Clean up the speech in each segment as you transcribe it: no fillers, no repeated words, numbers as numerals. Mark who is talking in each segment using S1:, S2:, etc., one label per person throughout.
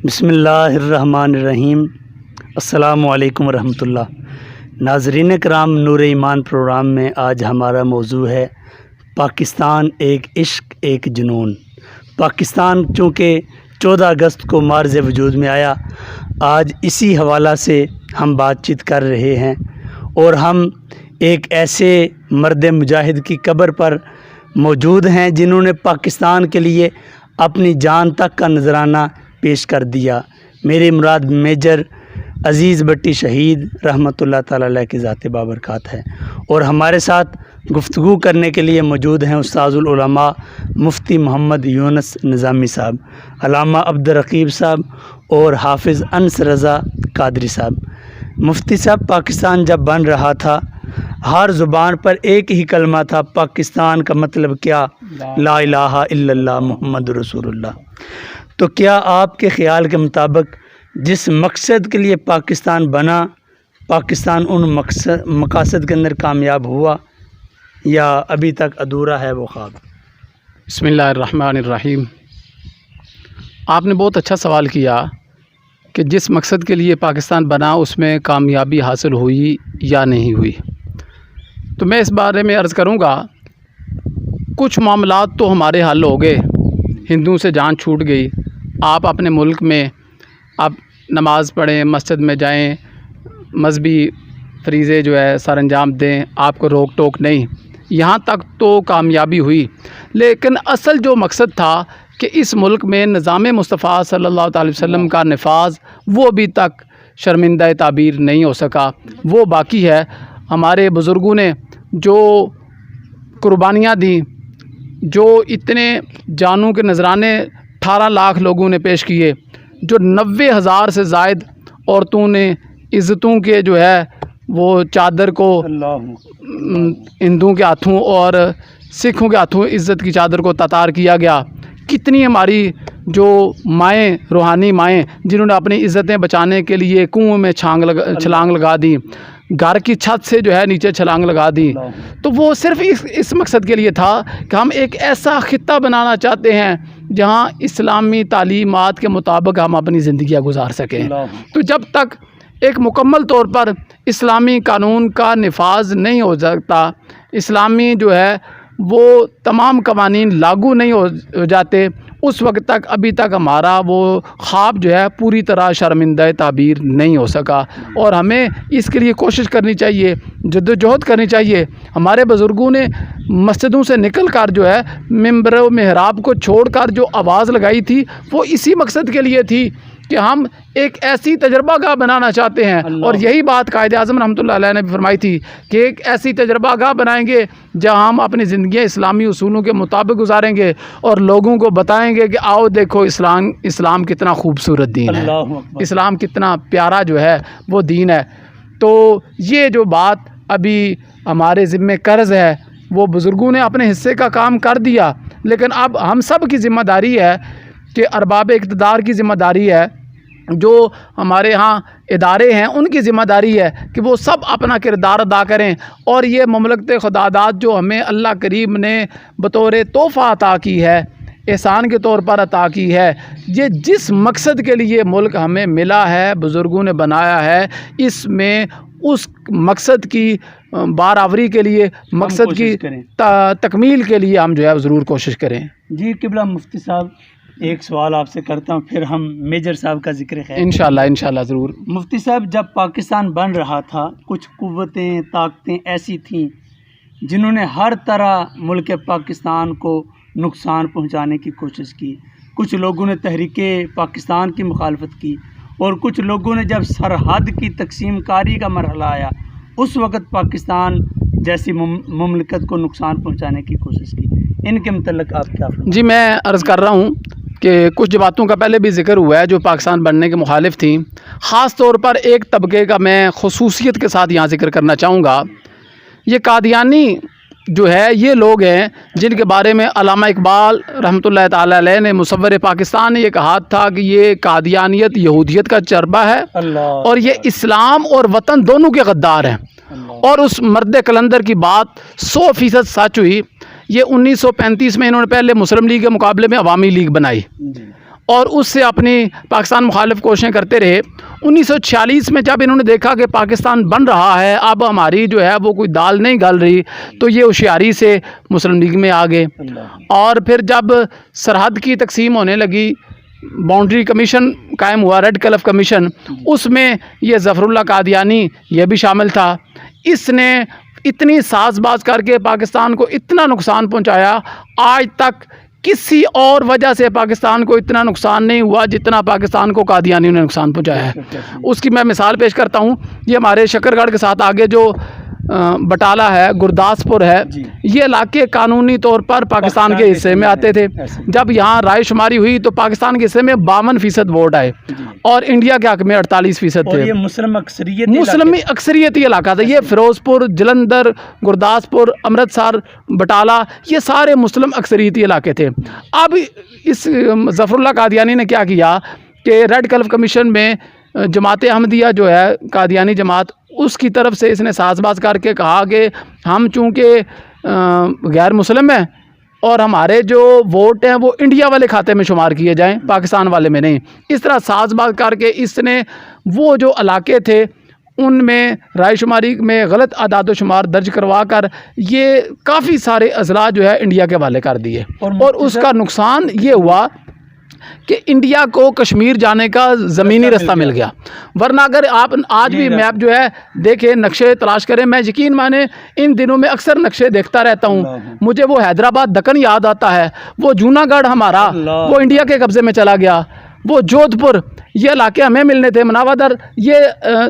S1: बिस्मिल्लाहिर्रहमानिर्रहीम। अस्सलामुअलैकुम वरहमतुल्लाह। नाज़रीन कराम, नूर ईमान प्रोग्राम में आज हमारा मौजू है पाकिस्तान एक इश्क एक जुनून। पाकिस्तान चूँकि 14 अगस्त को मार्ज़ वजूद में आया, आज इसी हवाला से हम बातचीत कर रहे हैं और हम एक ऐसे मर्द मुजाहिद की कब्र पर मौजूद हैं जिन्होंने पाकिस्तान के लिए अपनी जान तक का नजराना पेश कर दिया। मेरी मुराद मेजर अज़ीज़ भट्टी शहीद रहमतुल्लाह ताला अलैह की ज़ात बाबरकात है। और हमारे साथ गुफ्तगू करने के लिए मौजूद हैं उस्ताजुल उलमा मुफ्ती मोहम्मद यूनुस निज़ामी साहब, अल्लामा अब्दुल रकीब साहब और हाफिज़ अनस रज़ा कादरी साहब। मुफ्ती साहब, पाकिस्तान जब बन रहा था हर ज़ुबान पर एक ही कलमा था, पाकिस्तान का मतलब क्या? ला इलाहा इल्लल्लाह मुहम्मद रसूलुल्लाह। तो क्या आपके ख़्याल के मुताबिक जिस मकसद के लिए पाकिस्तान बना, पाकिस्तान उन मकासद के अंदर कामयाब हुआ या अभी तक अधूरा है वो ख्वाब?
S2: बिस्मिल्लाहिर्रहमानिर्रहीम। आपने बहुत अच्छा सवाल किया कि जिस मकसद के लिए पाकिस्तान बना उसमें कामयाबी हासिल हुई या नहीं हुई। तो मैं इस बारे में अर्ज़ करूँगा, कुछ मामलात तो हमारे हल हो गए, हिंदुओं से जान छूट गई। आप अपने मुल्क में आप नमाज़ पढ़ें, मस्जिद में जाएं, मजहबी फ़रीज़े जो है सर अंजाम दें, आपको रोक टोक नहीं, यहाँ तक तो कामयाबी हुई। लेकिन असल जो मकसद था कि इस मुल्क में निज़ाम मुस्तफ़ा सल्लल्लाहु अलैहि वसल्लम का नफाज, वो अभी तक शर्मिंदा ताबीर नहीं हो सका, वो बाकी है। हमारे बुज़ुर्गों ने जो कुर्बानियाँ दी, जो इतने जानों के नजराने 18 लाख लोगों ने पेश किए, जो 90,000 से ज़ायद औरतों ने इज़्ज़तों के जो है वो चादर को हिंदुओं के हाथों और सिखों के हाथों इज़्ज़त की चादर को ततार किया गया। कितनी हमारी जो माएँ, रूहानी माएँ, जिन्होंने अपनी इज़्ज़तें बचाने के लिए कुएं में छलांग लगा दी, घर की छत से जो है नीचे छलांग लगा दी। तो वो सिर्फ़ इस मकसद के लिए था कि हम एक ऐसा ख़ित्ता बनाना चाहते हैं जहाँ इस्लामी तालीमात के मुताबिक हम अपनी ज़िंदगियाँ गुजार सकें। तो जब तक एक मुकम्मल तौर पर इस्लामी कानून का नफाज नहीं हो सकता, इस्लामी जो है वो तमाम कवानीन लागू नहीं हो जाते, उस वक्त तक अभी तक हमारा वो ख्वाब जो है पूरी तरह शर्मिंदा ताबीर नहीं हो सका। और हमें इसके लिए कोशिश करनी चाहिए, जद्दोजहद करनी चाहिए। हमारे बुज़ुर्गों ने मस्जिदों से निकल कर जो है मिंबर व मेहराब को छोड़कर जो आवाज़ लगाई थी, वो इसी मकसद के लिए थी कि हम एक ऐसी तजर्बागाह बनाना चाहते हैं। और यही बात कायदे आज़म रहमतुल्लाह अलैह ने भी फरमाई थी कि एक ऐसी तजर्बागाह बनाएंगे जहां हम अपनी ज़िंदगी इस्लामी उसूलों के मुताबिक गुजारेंगे और लोगों को बताएंगे कि आओ देखो इस्लाम कितना खूबसूरत दीन है, इस्लाम कितना प्यारा जो है वो दीन है। तो ये जो बात अभी हमारे ज़िम्मे कर्ज़ है, वो बुज़ुर्गों ने अपने हिस्से का काम कर दिया, लेकिन अब हम सब की ज़िम्मेदारी है कि अरबाब इक़्तिदार की ज़िम्मेदारी है, जो हमारे यहाँ इदारे हैं उनकी ज़िम्मेदारी है कि वो सब अपना किरदार अदा करें। और ये ममलकत खुदादात जो हमें अल्लाह करीम ने बतौर तोहफ़ा अता की है, एहसान के तौर पर अता की है, ये जिस मकसद के लिए मुल्क हमें मिला है, बुज़ुर्गों ने बनाया है, इसमें उस मकसद की बारावरी के लिए, मकसद की तकमील के लिए हम जो है ज़रूर कोशिश करें।
S1: जी किबला मुफ्ती साहब, एक सवाल आपसे करता हूँ, फिर हम मेजर साहब का जिक्र है
S2: इंशाल्लाह ज़रूर।
S1: मुफ्ती साहब, जब पाकिस्तान बन रहा था कुछ क़ुव्वतें, ताकतें ऐसी थीं जिन्होंने हर तरह मुल्क पाकिस्तान को नुकसान पहुँचाने की कोशिश की। कुछ लोगों ने तहरीक पाकिस्तान की मुखालफत की और कुछ लोगों ने जब सरहद की तकसीम कारी का मरहला आया, उस वक़्त पाकिस्तान जैसी मुमलिकत को नुकसान पहुँचाने की कोशिश की। इनके मतलब आप क्या?
S2: जी, मैं अर्ज़ कर रहा हूँ कि कुछ बातों का पहले भी ज़िक्र हुआ है जो पाकिस्तान बनने के मुखालिफ थी। ख़ास तौर पर एक तबके का मैं खुसूसियत के साथ यहाँ ज़िक्र करना चाहूँगा। ये कादियानी जो है, ये लोग हैं जिनके बारे में अल्लामा इकबाल रहमतुल्लाह ताला अलैह ने मुसव्विर पाकिस्तान ने ये कहा था कि ये कादियानियत यहूदियत का चरबा है और ये इस्लाम और वतन दोनों के गद्दार हैं। और उस मर्द कलंदर की बात 100% सच हुई। ये 1935 में इन्होंने पहले मुस्लिम लीग के मुकाबले में अवामी लीग बनाई और उससे अपनी पाकिस्तान मुखालिफ कोशिशें करते रहे। 1946 में जब इन्होंने देखा कि पाकिस्तान बन रहा है, अब हमारी जो है वो कोई दाल नहीं गल रही, तो ये होशियारी से मुस्लिम लीग में आ गए। और फिर जब सरहद की तकसीम होने लगी, बाउंड्री कमीशन कायम हुआ, रेड क्लिफ कमीशन, उसमें ये ज़फ़रुल्लाह कादियानी ये भी शामिल था। इसने इतनी साजबाज करके पाकिस्तान को इतना नुकसान पहुंचाया, आज तक किसी और वजह से पाकिस्तान को इतना नुकसान नहीं हुआ जितना पाकिस्तान को कादियानी ने नुकसान पहुंचाया है। उसकी मैं मिसाल पेश करता हूं। ये हमारे शकरगढ़ के साथ आगे जो बटाला है, गुरदासपुर है, ये इलाके कानूनी तौर पर पाकिस्तान के हिस्से में आते थे। जब यहाँ रायशुमारी हुई तो पाकिस्तान के हिस्से में 52% वोट आए और इंडिया के हक में 48% थे।
S1: ये मुस्लिम
S2: अक्सरियती इलाका था। ये फिरोजपुर, जलंधर, गुरदासपुर, अमृतसर, बटाला, ये सारे मुस्लिम अक्सरियती इलाके थे। अब इस ज़फ़रुल्लाह कादियानी ने क्या किया कि रेड क्लिफ कमीशन में जमात अहमदिया जो है, कादियानी जमात, उसकी तरफ से इसने साजबाज करके कहा कि हम चूँकि गैर मुस्लिम हैं और हमारे जो वोट हैं वो इंडिया वाले खाते में शुमार किए जाएं, पाकिस्तान वाले में नहीं। इस तरह साजबाज करके इसने वो जो इलाके थे उनमें रायशुमारी में गलत आदाद शुमार दर्ज करवा कर ये काफ़ी अजला अजला जो है इंडिया के हवाले कर दिए। और उसका नुकसान ये हुआ कि इंडिया को कश्मीर जाने का ज़मीनी रास्ता मिल गया। वरना अगर आप आज भी मैप जो है देखें, नक्शे तलाश करें, मैं यकीन माने इन दिनों में अक्सर नक्शे देखता रहता हूँ, मुझे वो हैदराबाद दक्कन याद आता है। वो जूनागढ़ हमारा वो इंडिया के कब्ज़े में चला गया, वो जोधपुर, ये इलाके हमें मिलने थे। मनावादर ये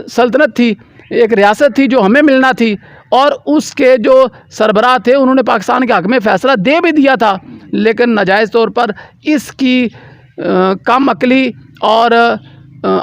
S2: सल्तनत थी, एक रियासत थी जो हमें मिलना थी, और उसके जो सरबराह थे उन्होंने पाकिस्तान के हक़ में फ़ैसला दे भी दिया था, लेकिन नाजायज़ तौर पर इसकी कम अकली और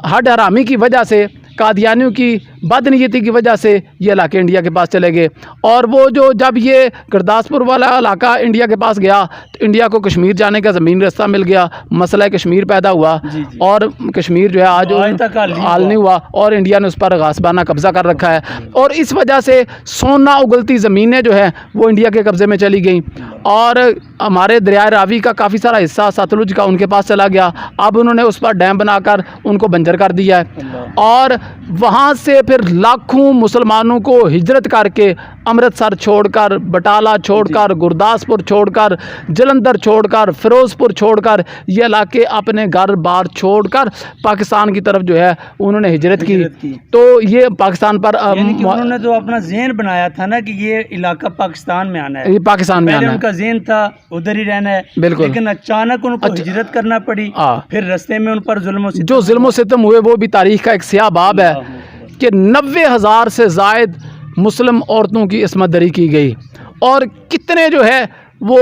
S2: हड हरामी की वजह से, कादियानियों की बदनीयती की वजह से ये इलाके इंडिया के पास चले गए। और वो जो जब ये गुरदासपुर वाला इलाका इंडिया के पास गया तो इंडिया को कश्मीर जाने का ज़मीनी रास्ता मिल गया, मसला कश्मीर पैदा हुआ। और कश्मीर जो है आज तक हाल नहीं हुआ और इंडिया ने उस पर गासबाना कब्ज़ा कर रखा है। और इस वजह से सोना उगलती ज़मीनें जो है वो इंडिया के कब्ज़े में चली गई और हमारे दरिया रावी का काफ़ी सारा हिस्सा सतलुज का उनके पास चला गया। अब उन्होंने उस पर डैम बनाकर उनको बंजर कर दिया है और वहाँ से फिर लाखों मुसलमानों को हिजरत करके अमृतसर छोड़कर, बटाला छोड़कर, गुरदासपुर छोड़कर, जलंधर छोड़कर, फिरोजपुर छोड़कर, ये इलाके अपने घर बार छोड़कर पाकिस्तान की तरफ जो है उन्होंने हिजरत की। तो ये पाकिस्तान पर
S1: उन्होंने तो अपना ज़हन बनाया था ना कि ये इलाका पाकिस्तान में आना है,
S2: ये पाकिस्तान में आना है,
S1: उनका ज़हन था उधर ही रहना है।
S2: बिल्कुल।
S1: लेकिन अचानक उनको हिजरत करना पड़ी, फिर रास्ते में उन पर जो
S2: जुल्म सितम हुए वो भी तारीख का एक स्याह बाब है कि 90,000 से ज़ायद मुस्लिम औरतों की इस्मत दरी की गई और कितने जो है वो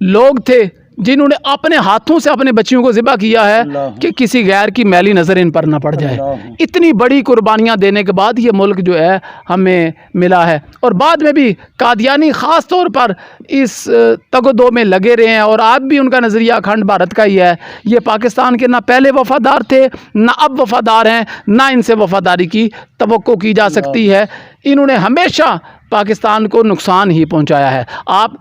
S2: लोग थे जिन्होंने अपने हाथों से अपने बच्चियों को ज़िबा किया है कि किसी गैर की मैली नज़र इन पर ना पड़ जाए। इतनी बड़ी कुर्बानियाँ देने के बाद ये मुल्क जो है हमें मिला है। और बाद में भी कादियानी ख़ास तौर पर इस तगदो में लगे रहे हैं और आज भी उनका नज़रिया अखंड भारत का ही है। ये पाकिस्तान के ना पहले वफ़ादार थे, ना अब वफ़ादार हैं, ना इनसे वफ़ादारी की तवक्को की जा सकती है। इन्होंने हमेशा पाकिस्तान को नुकसान ही पहुँचाया है। आप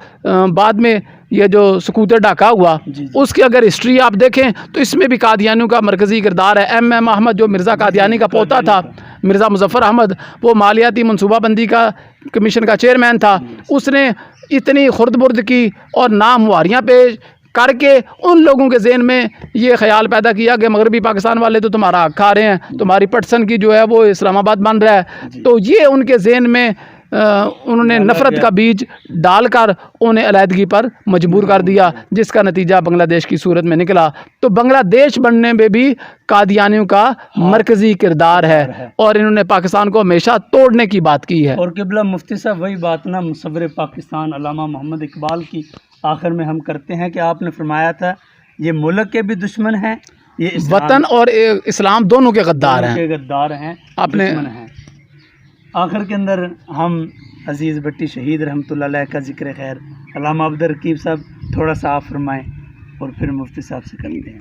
S2: बाद में ये जो सकूतर ढाका हुआ उसकी अगर हिस्ट्री आप देखें तो इसमें भी कादियानियों का मरकज़ी किरदार है। MM अहमद जो मिर्ज़ा कादियानी का पोता था, मिर्ज़ा मुज़फ़्फ़र अहमद, वो मालियाती मनसूबाबंदी का कमीशन का चेयरमैन था। उसने इतनी खुर्द-बुर्द की और नामुहारियाँ पेश करके उन लोगों के ज़हन में ये ख्याल पैदा किया कि मगरबी पाकिस्तान वाले तो तुम्हारा हक़ खा रहे हैं, तुम्हारी पटसन की जो है वो इस्लामाबाद बन रहा है। तो ये उनके ज़हन में उन्होंने नफ़रत का बीज डालकर उन्हें अलहदगी पर मजबूर कर दिया, जिसका नतीजा बांग्लादेश की सूरत में निकला। तो बांग्लादेश बनने में भी कादियानियों का मरकज़ी किरदार है और इन्होंने पाकिस्तान को हमेशा तोड़ने की बात की है।
S1: और क़िबला मुफ्ती साहब वही बात ना मुसव्विर पाकिस्तान अल्लामा मोहम्मद इकबाल की आखिर में हम करते हैं कि आपने फरमाया था ये मुल्क के भी दुश्मन हैं, ये
S2: वतन और इस्लाम दोनों के गद्दार हैं।
S1: आपने आखिर के अंदर हम अज़ीज़ भट्टी शहीद रहमतुल्लाह अलैह का ज़िक्र खैर अल्लामा अब्दुल रकीब साहब थोड़ा सा आप फरमाएँ और फिर मुफ्ती साहब से करते हैं।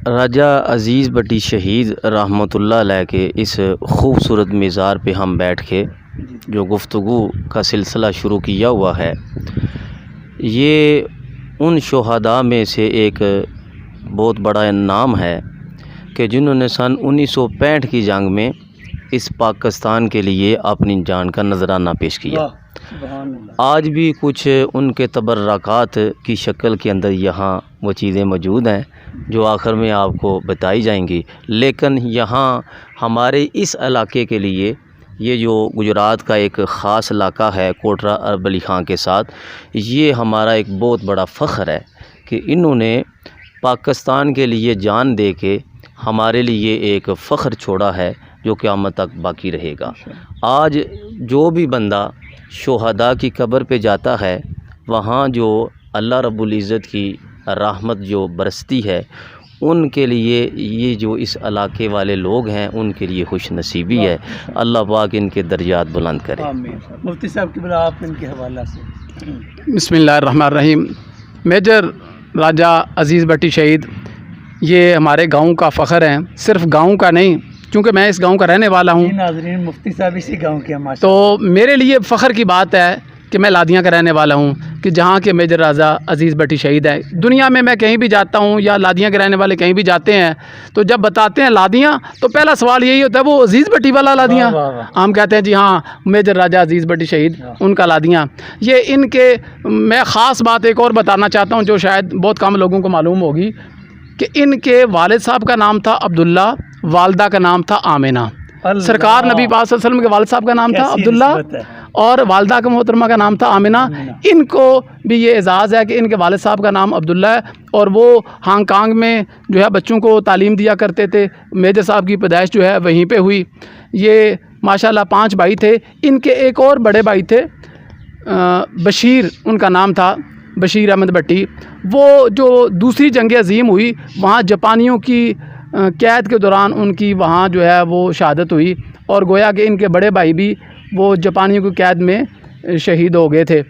S3: राजा अज़ीज़ भट्टी शहीद रहमतुल्लाह अलैह के इस खूबसूरत मज़ार पे हम बैठ के जो गुफ्तगू का सिलसिला शुरू किया हुआ है, ये उन शोहदा में से एक बहुत बड़ा नाम है कि जिन्होंने सन 1965 की जंग में इस पाकिस्तान के लिए अपनी जान का नजराना पेश किया। आज भी कुछ उनके तबर्रकात की शक्ल के अंदर यहाँ वो चीज़ें मौजूद हैं जो आखिर में आपको बताई जाएंगी। लेकिन यहाँ हमारे इस इलाके के लिए, ये जो गुजरात का एक ख़ास इलाका है कोटरा अरब अली ख़ां के साथ, ये हमारा एक बहुत बड़ा फ़ख्र है कि इन्होंने पाकिस्तान के लिए जान दे के हमारे लिए एक फ़ख्र छोड़ा है जो क़यामत तक बाकी रहेगा। आज जो भी बंदा शोहदा की कब्र पे जाता है, वहाँ जो अल्लाह रब्बुल इज़्ज़त की रहमत जो बरसती है, उनके लिए ये जो इस इलाके वाले लोग हैं उनके लिए खुश नसीबी है। अल्लाह पाक इनके दर्जात बुलंद करे।
S1: मुफ्ती साहब की बला आप इनके हवाला से।
S2: बिस्मिल्लाहिर्रहमानिर्रहीम। मेजर राजा अज़ीज़ भट्टी शहीद ये हमारे गांव का फ़ख्र है, सिर्फ गांव का नहीं, क्योंकि मैं इस गांव का रहने वाला हूं।
S1: नाज़रीन, मुफ्ती साहब इसी गांव के हैं
S2: तो मेरे लिए फ़ख्र की बात है कि मैं लादियाँ का रहने वाला हूँ, कि जहाँ के मेजर राजा अज़ीज़ भट्टी शहीद है। दुनिया में मैं कहीं भी जाता हूँ या लादियाँ के रहने वाले कहीं भी जाते हैं, तो जब बताते हैं लादियाँ तो पहला सवाल यही होता है, वो अज़ीज़ भट्टी वाला लादियाँ? हम कहते हैं जी हाँ, मेजर राजा अज़ीज़ भट्टी शहीद उनका लादियाँ। ये इनके, मैं ख़ास बात एक और बताना चाहता हूँ जो शायद बहुत कम लोगों को मालूम होगी, कि इनके वालिद साहब का नाम था अब्दुल्ला, वालदा का नाम था आमिना। सरकार नबी पाक सल्लल्लाहु अलैहि वसल्लम के वालिद साहब का नाम था अब्दुल्ला और वालदा का मोहतरमा का नाम था आमिना। इनको भी ये एजाज़ है कि इनके वालिद साहब का नाम अब्दुल्ला है और वो हांगकांग में जो है बच्चों को तालीम दिया करते थे। मेजर साहब की पैदाइश जो है वहीं पे हुई। ये माशाल्लाह 5 भाई थे। इनके एक और बड़े भाई थे बशीर, उनका नाम था बशीर अहमद भट्टी। वो जो दूसरी जंग अज़ीम हुई, वहाँ जापानियों की कैद के दौरान उनकी वहाँ जो है वो शहादत हुई, और गोया कि इनके बड़े भाई भी वो जापानियों की कैद में शहीद हो गए थे।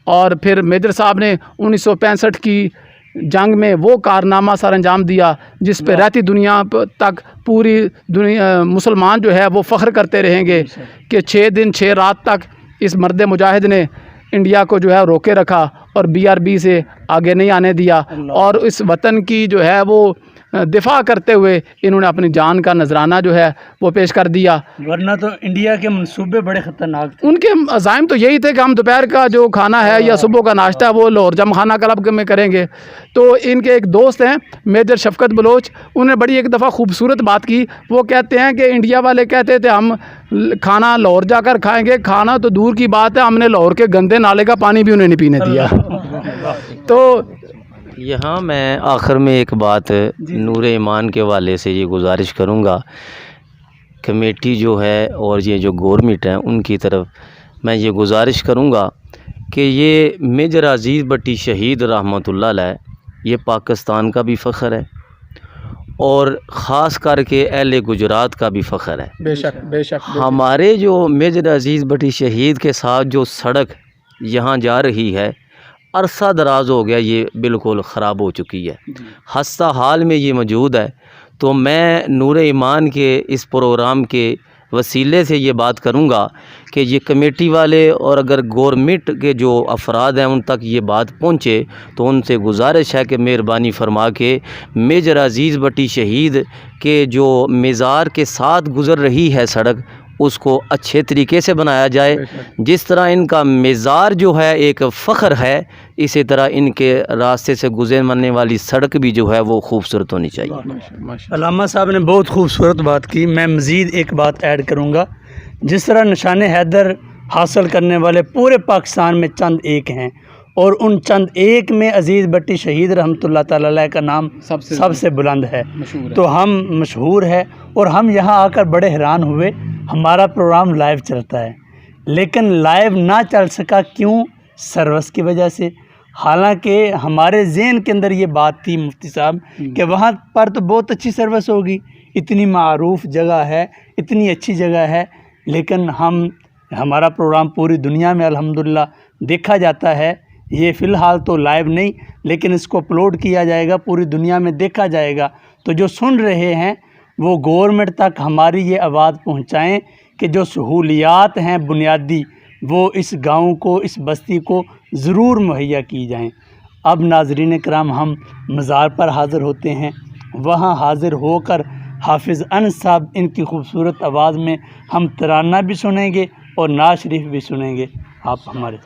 S2: और फिर मेजर साहब ने 1965 की जंग में वो कारनामा सर अंजाम दिया जिस पे रहती दुनिया तक पूरी दुनिया मुसलमान जो है वो फ़ख्र करते रहेंगे कि 6 दिन 6 रात तक इस मर्द मुजाहिद ने इंडिया को जो है रोके रखा और BRB से आगे नहीं आने दिया, और इस वतन की जो है वो दिफा करते हुए इन्होंने अपनी जान का नजराना जो है वो पेश कर दिया।
S1: वरना तो इंडिया के मंसूबे बड़े ख़तरनाक थे।
S2: उनके अज़ाइम तो यही थे कि हम दोपहर का जो खाना है या सुबह का नाश्ता है वो लाहौर जमखाना क्लब में करेंगे। तो इनके एक दोस्त हैं मेजर शफकत बलोच, उन्होंने बड़ी एक दफ़ा खूबसूरत बात की। वो कहते हैं कि इंडिया वाले कहते थे हम खाना लाहौर जाकर खाएंगे, खाना तो दूर की बात है, हमने लाहौर के गंदे नाले का पानी भी उन्हें नहीं पीने दिया। तो
S3: यहाँ मैं आखिर में एक बात नूर ईमान के वाले से ये गुजारिश करूँगा, कमेटी जो है और ये जो गवर्नमेंट है उनकी तरफ मैं ये गुजारिश करूँगा कि ये मेजर अज़ीज़ भट्टी शहीद रहमतुल्लाह अलैह ये पाकिस्तान का भी फ़ख्र है और ख़ास करके अहले गुजरात का भी फ़ख्र है।
S2: बेशक बेशक।
S3: हमारे जो मेजर अज़ीज़ भट्टी शहीद के साथ जो सड़क यहाँ जा रही है, अरसा दराज हो गया ये बिल्कुल ख़राब हो चुकी है, हस्ता हाल में ये मौजूद है। तो मैं नूर ईमान के इस प्रोग्राम के वसीले से ये बात करूँगा कि ये कमेटी वाले और अगर गवर्नमेंट के जो अफराद हैं उन तक ये बात पहुँचे तो उनसे गुजारिश है कि मेहरबानी फरमा के मेजर अज़ीज़ भट्टी शहीद के जो मज़ार के साथ गुज़र रही है सड़क उसको अच्छे तरीके से बनाया जाए। जिस तरह इनका मज़ार जो है एक फ़ख्र है, इसी तरह इनके रास्ते से गुजरने वाली सड़क भी जो है वो खूबसूरत होनी चाहिए।
S1: अल्लामा साहब ने बहुत खूबसूरत बात की। मैं मज़ीद एक बात ऐड करूँगा, जिस तरह निशान हैदर हासिल करने वाले पूरे पाकिस्तान में चंद एक हैं और उन चंद एक में अज़ीज़ भट्टी शहीद रहमतुल्लाह ताला अलैह का नाम सबसे बुलंद है। तो हम मशहूर है और हम यहाँ आकर बड़े हैरान हुए। हमारा प्रोग्राम लाइव चलता है लेकिन लाइव ना चल सका, क्यों? सर्विस की वजह से। हालांकि हमारे ज़हन के अंदर ये बात थी मुफ्ती साहब कि वहाँ पर तो बहुत अच्छी सर्विस होगी, इतनी मारूफ जगह है, इतनी अच्छी जगह है, लेकिन हमारा प्रोग्राम पूरी दुनिया में अल्हम्दुलिल्लाह देखा जाता है। ये फ़िलहाल तो लाइव नहीं, लेकिन इसको अपलोड किया जाएगा, पूरी दुनिया में देखा जाएगा। तो जो सुन रहे हैं वो गवर्नमेंट तक हमारी ये आवाज़ पहुंचाएं कि जो सहूलियात हैं बुनियादी, वो इस गांव को, इस बस्ती को ज़रूर मुहैया की जाएँ। अब नाज़रीन कराम हम मज़ार पर हाज़िर होते हैं। वहाँ हाज़िर होकर हाफ़िज़ अनस साहब इनकी खूबसूरत आवाज़ में हम तराना भी सुनेंगे और नात शरीफ भी सुनेंगे। आप हमारे